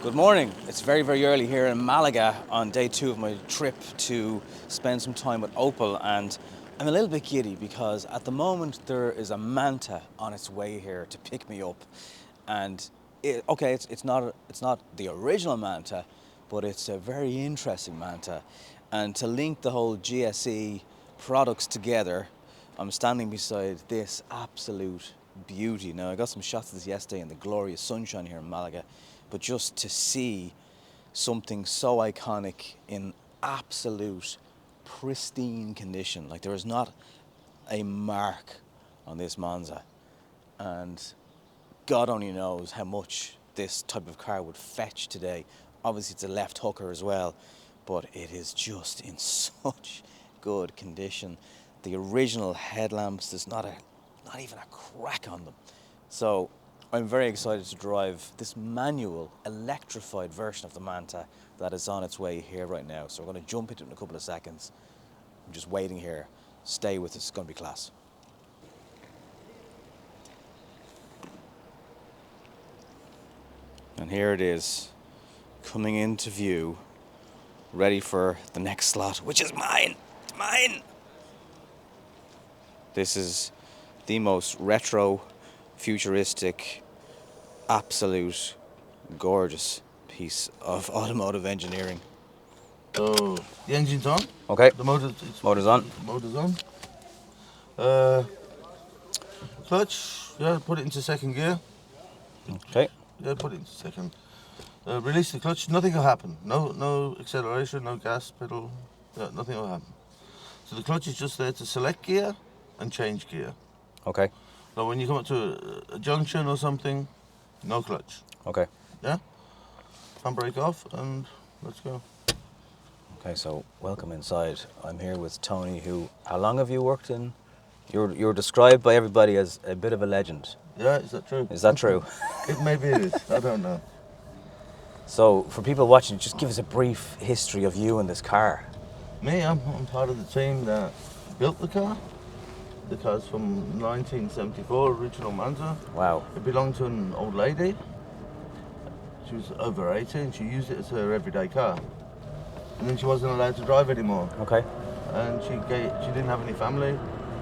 Good morning. It's very, very early here in Malaga on day 2 of my trip to spend some time with Opel, and I'm a little bit giddy because at the moment there is a Manta on its way here to pick me up, and it's not the original Manta, but it's a very interesting Manta, and to link the whole GSe products together, I'm standing beside this absolute beauty. Now, I got some shots of this yesterday in the glorious sunshine here in Malaga, but just to see something so iconic in absolute pristine condition, like there is not a mark on this Monza, and God only knows how much this type of car would fetch today. Obviously it's a left hooker as well, but it is just in such good condition. The original headlamps, there's not even a crack on them. So I'm very excited to drive this manual electrified version of the Manta that is on its way here right now. So we're going to jump into it in a couple of seconds. I'm just waiting here. Stay with us, it's going to be class. And here it is, coming into view, ready for the next slot, which is mine. It's mine. This is the most retro, futuristic, absolute gorgeous piece of automotive engineering. So the engine's on. Okay. The motor's on. The motor's on. Clutch, yeah, put it into second gear. Okay. Yeah, put it into second. Release the clutch, nothing will happen. No acceleration, no gas pedal, yeah, nothing will happen. So the clutch is just there to select gear and change gear. Okay. So when you come up to a junction or something, no clutch. Okay. Yeah? Handbrake off and let's go. Okay, so welcome inside. I'm here with Tony, who, how long have you worked in? You're described by everybody as a bit of a legend. Yeah, is that true? Is that true? Maybe it is, I don't know. So for people watching, just give us a brief history of you and this car. Me, I'm part of the team that built the car. The car's from 1974, original Manta. Wow. It belonged to an old lady. She was over 80 and she used it as her everyday car. And then she wasn't allowed to drive anymore. Okay. And she didn't have any family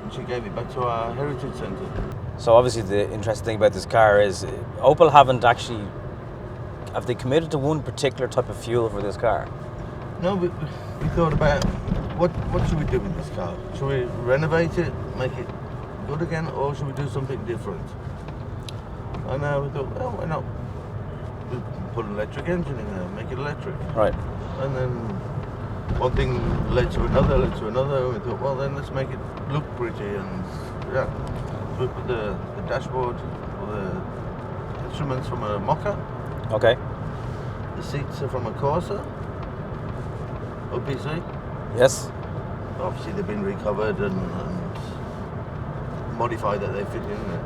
and she gave it back to our heritage centre. So obviously the interesting thing about this car is Opel have they committed to one particular type of fuel for this car? No, we thought about what should we do with this car? Should we renovate it, make it good again, or should we do something different? And we thought, well, why not? We put an electric engine in there, make it electric. Right. And then one thing led to another, and we thought, well, then let's make it look pretty, and yeah. So we put the dashboard or the instruments from a Mocha. Okay. The seats are from a Corsa. OPC. Yes. Obviously they've been recovered and modified that they fit in there.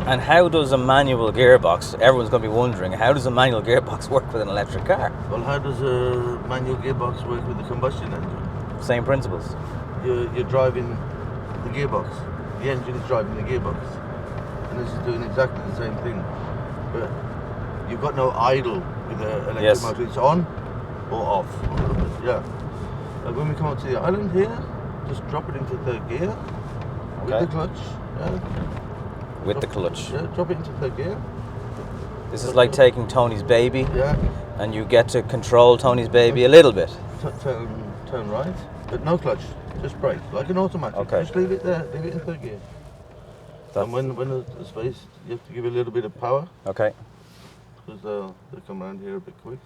And how does a manual gearbox, everyone's going to be wondering, how does a manual gearbox work with an electric car? Well, how does a manual gearbox work with the combustion engine? Same principles. You're driving the gearbox. The engine is driving the gearbox. And this is doing exactly the same thing. But you've got no idle with the electric Yes. motor. It's on or off. Yeah. And when we come up to the island here, just drop it into third gear with Okay. the clutch. Yeah. With the clutch. Yeah, drop it into third gear. This is like taking Tony's baby, Yeah. and you get to control Tony's baby a little bit. Turn right, but no clutch. Just brake, like an automatic. Okay. Just leave it there. Leave it in third gear. And when the space, you have to give it a little bit of power Okay. because they'll come around here a bit quick.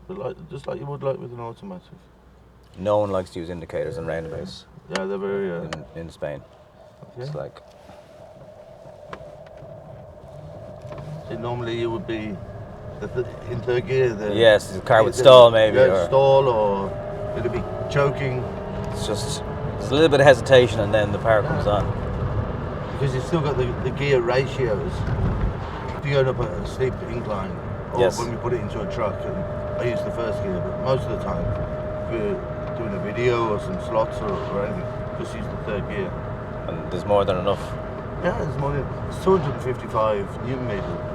But just like you would like with an automatic. No one likes to use indicators in roundabouts Yeah, they're very. in Spain. Okay. It's like, See, normally you would be in third gear. yes, the car would stall maybe. Yeah, Or stall or it'd be choking. it's just, there's a little bit of hesitation and then the power comes on. Because you've still got the gear ratios. If you're going up a steep incline, or Yes. when we put it into a truck, and I use the first gear, but most of the time, if you're doing a video or some slots or anything, just use the third gear. And there's more than enough. Yeah, it's 255 Newton meter.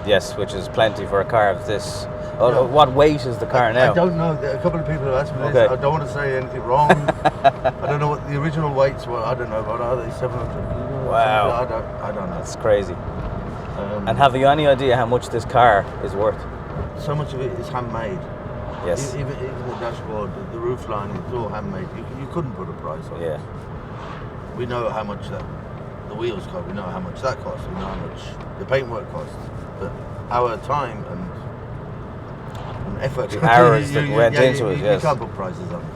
Yes, which is plenty for a car of this. Oh, Yeah. what weight is the car now? I don't know. A couple of people have asked me this. Okay. I don't want to say anything wrong. I don't know what the original weights were. I don't know. What are they? 700 kilos? Wow. I don't know. That's crazy. And have you any idea how much this car is worth? So much of it is handmade. Yes. Even the dashboard, the roof line, it's all handmade. You couldn't put a price on it. Yeah. We know how much the wheels cost. We know how much that costs. We know how much the paintwork costs. But our time and effort, The hours that went into it, yes. You can't put prices on it.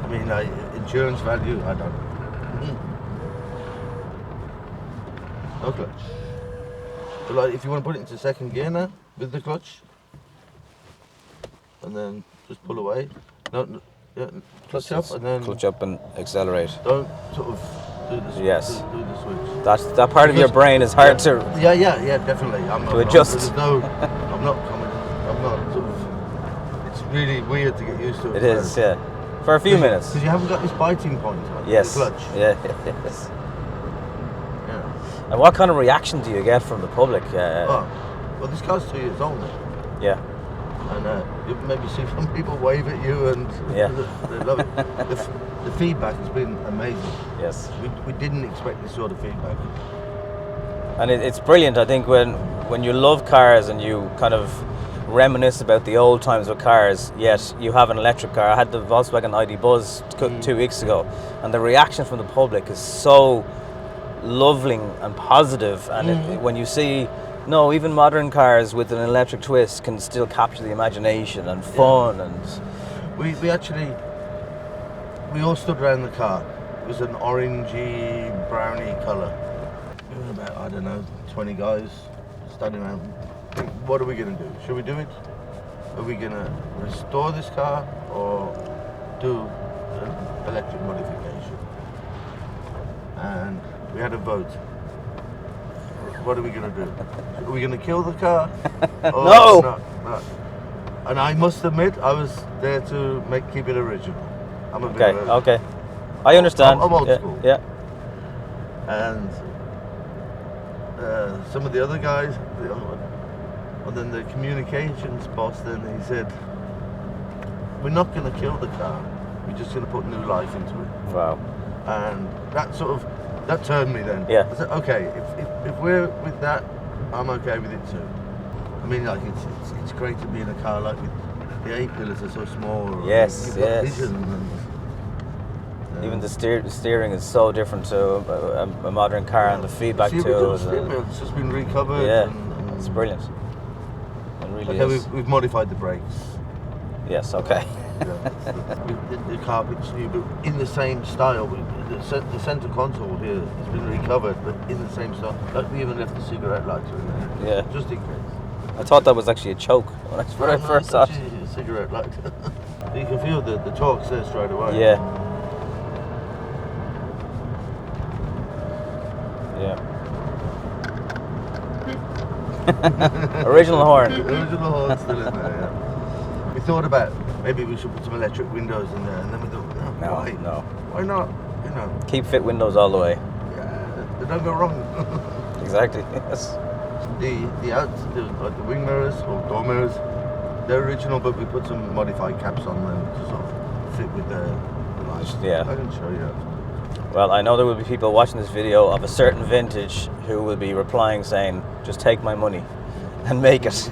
I mean, insurance value, I don't know. No clutch. But like, if you want to put it into second gear now with the clutch, and then just pull away. No, yeah, clutch up and then Clutch up and accelerate. don't sort of do the Yes. do the switch. That part of your brain is hard to. Yeah, definitely. To adjust. There's no, I'm not sort of. It's really weird to get used to. It is, yeah. For a few minutes. Because you haven't got this biting point on Yes. the clutch. Yeah. Yes. Yeah. And what kind of reaction do you get from the public? Oh, well, this car's 2 years old now. Yeah. And you maybe see some people wave at you and Yeah. they love it. The feedback has been amazing. Yes. We didn't expect this sort of feedback. And it's brilliant, I think, when you love cars and you kind of reminisce about the old times with cars, yet you have an electric car. I had the Volkswagen ID Buzz 2 weeks ago, and the reaction from the public is so lovely and positive. And when you see, no, even modern cars with an electric twist can still capture the imagination and fun. And We all stood around the car. It was an orangey, browny colour. We were about, I don't know, 20 guys standing around. What are we going to do? Should we do it? Are we going to restore this car or do an electric modification? And we had a vote. What are we going to do? Are we going to kill the car? Or No! No. And I must admit, I was there to keep it original. I'm a bit okay. I understand. I'm old school. Yeah. And some of the other guys, and then the communications boss, then he said, we're not going to kill the car, we're just going to put new life into it. Wow. And that turned me then. Yeah. I said, okay, if we're with that, I'm okay with it too. I mean, like, it's great to be in a car like the A-pillars are so small. Yes, You've got yes. vision and, Even the steering is so different to a modern car, and the feedback see, to it's just been recovered. Yeah, and it's brilliant. It really okay, is. we've modified the brakes. Yes, okay. The carpet's new, but in the same style. The centre console here has been recovered, but in the same style. Like we even left the cigarette lighter in there. Yeah. Just in case. I thought that was actually a choke when I first saw it. A cigarette lighter. You can feel the torque there straight away. Yeah. Yeah. Original horn. The original horn's still in there, yeah. We thought about maybe we should put some electric windows in there, and then we thought, no. Why not? You know. Keep fit windows all the way. Yeah, they don't go wrong. Exactly. Yes. The wing mirrors or door mirrors, they're original, but we put some modified caps on them to sort of fit with the lights. Yeah. I can show you. Well, I know there will be people watching this video of a certain vintage who will be replying saying, just take my money and make it.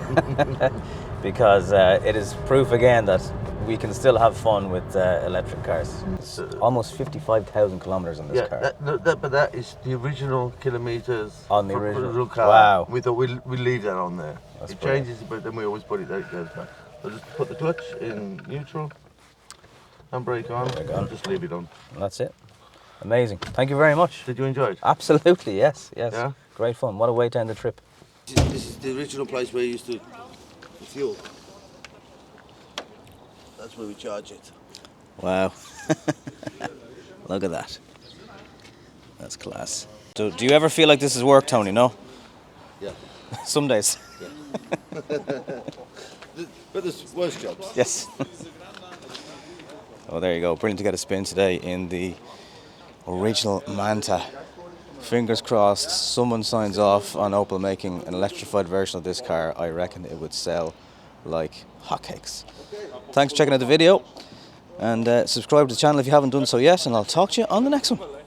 Because it is proof again that we can still have fun with electric cars. It's almost 55,000 kilometers on this car. But that is the original kilometers On the original car. Wow. We thought we'd leave that on there. That's it brilliant. changes, but then we always put it there. It goes back. So just put the clutch in neutral and brake on. And just leave it on. And that's it. Amazing. Thank you very much. Did you enjoy it? Absolutely, yes. Yeah? Great fun. What a way to end the trip. This is the original place where you used to fuel. That's where we charge it. Wow. Look at that. That's class. So, do you ever feel like this is work, Tony? No? Yeah. Some days. But there's worse jobs. Yes. Oh, there you go. Brilliant to get a spin today in the original Manta Fingers crossed, someone signs off on Opel making an electrified version of this car. I reckon it would sell like hotcakes. Thanks for checking out the video, and subscribe to the channel if you haven't done so yet, and I'll talk to you on the next one.